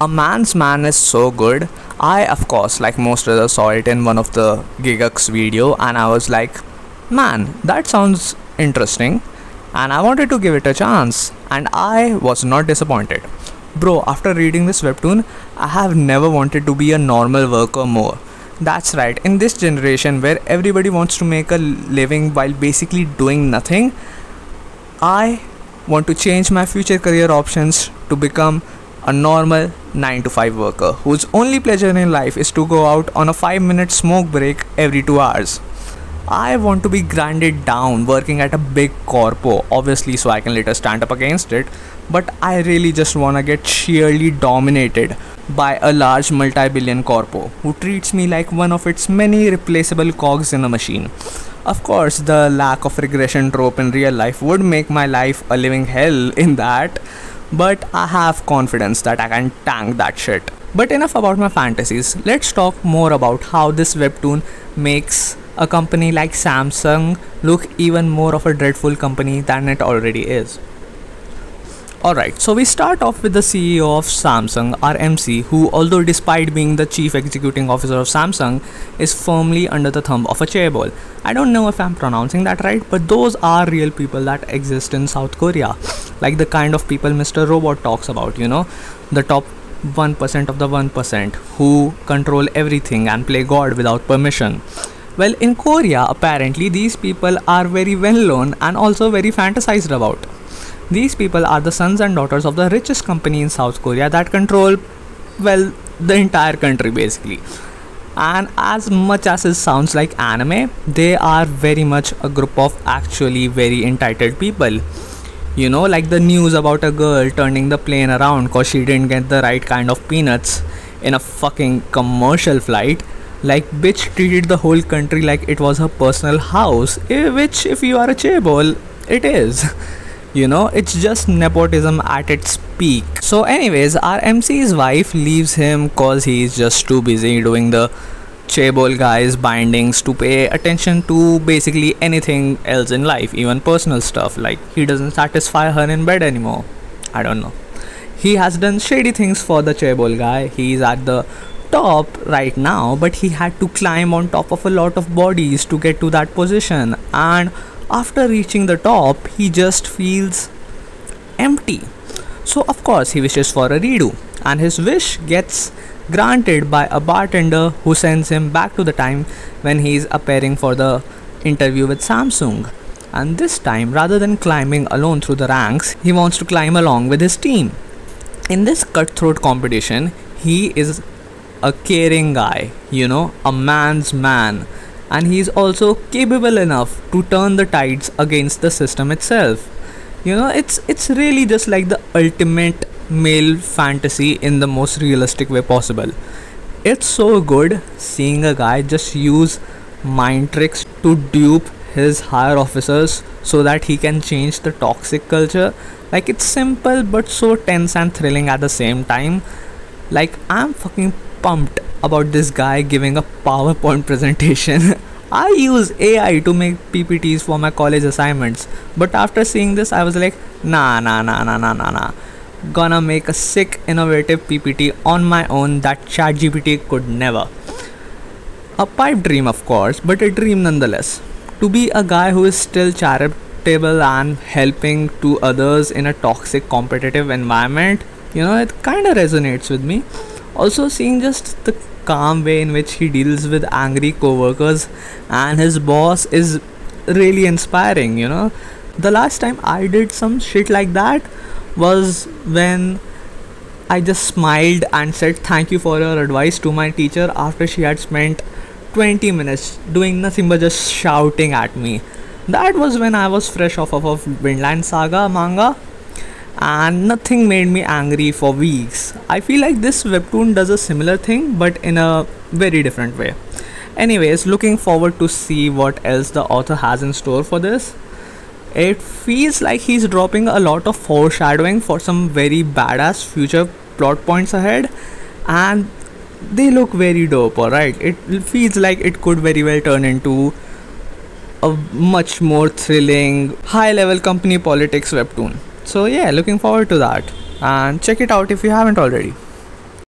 A Man's Man is so good. I, of course, like most others, saw it in one of the Gigux video, and I was like, man, that sounds interesting, and I wanted to give it a chance, and I was not disappointed. Bro, after reading this webtoon, I have never wanted to be a normal worker more. That's right, in this generation where everybody wants to make a living while basically doing nothing, I want to change my future career options to become a normal 9 to 5 worker whose only pleasure in life is to go out on a 5-minute smoke break every 2 hours. I want to be grinded down working at a big corpo, obviously, so I can later stand up against it, but I really just want to get sheerly dominated by a large multi-billion corpo who treats me like one of its many replaceable cogs in a machine. Of course, the lack of regression trope in real life would make my life a living hell in that, but I have confidence that I can tank that shit. But enough about my fantasies, let's talk more about how this webtoon makes a company like Samsung look even more of a dreadful company than it already is. Alright, so we start off with the CEO of Samsung, our MC, who, although despite being the chief executing officer of Samsung, is firmly under the thumb of a chaebol. I don't know if I'm pronouncing that right, but those are real people that exist in South Korea. Like the kind of people Mr. Robot talks about, you know, the top 1% of the 1% who control everything and play God without permission. Well, in Korea, apparently these people are very well known and also very fantasized about. These people are the sons and daughters of the richest company in South Korea that control, well, the entire country basically. And as much as it sounds like anime, they are very much a group of actually very entitled people. You know, like the news about a girl turning the plane around cause she didn't get the right kind of peanuts in a fucking commercial flight. Like, bitch treated the whole country like it was her personal house, which if you are a chaebol, it is. You know, it's just nepotism at its peak. So anyways, our MC's wife leaves him cause he's just too busy doing the chaebol guy's bindings to pay attention to basically anything else in life, even personal stuff. Like, he doesn't satisfy her in bed anymore. I don't know. He has done shady things for the chaebol guy. He's at the top right now, but he had to climb on top of a lot of bodies to get to that position, and after reaching the top, he just feels empty. So of course he wishes for a redo, and his wish gets granted by a bartender who sends him back to the time when he is appearing for the interview with Samsung. And this time, rather than climbing alone through the ranks, he wants to climb along with his team. In this cutthroat competition, he is a caring guy, you know, a man's man. And he is also capable enough to turn the tides against the system itself. You know, it's really just like the ultimate male fantasy in the most realistic way possible. It's so good seeing a guy just use mind tricks to dupe his higher officers so that he can change the toxic culture. Like, it's simple but so tense and thrilling at the same time. Like, I'm fucking pumped about this guy giving a PowerPoint presentation. I use AI to make PPTs for my college assignments, but after seeing this I was like, nah. Gonna make a sick innovative PPT on my own that ChatGPT could never. A pipe dream, of course, but a dream nonetheless. To be a guy who is still charitable and helping to others in a toxic competitive environment, you know, it kinda resonates with me. Also, seeing just the calm way in which he deals with angry co-workers and his boss is really inspiring, you know. The last time I did some shit like that was when I just smiled and said thank you for your advice to my teacher after she had spent 20 minutes doing nothing but just shouting at me. That was when I was fresh off of Vinland Saga manga, and nothing made me angry for weeks. I feel like this webtoon does a similar thing but in a very different way. Anyways, looking forward to see what else the author has in store for this. It feels like he's dropping a lot of foreshadowing for some very badass future plot points ahead, and they look very dope. Alright, it feels like it could very well turn into a much more thrilling high level company politics webtoon. So yeah, looking forward to that, and check it out if you haven't already.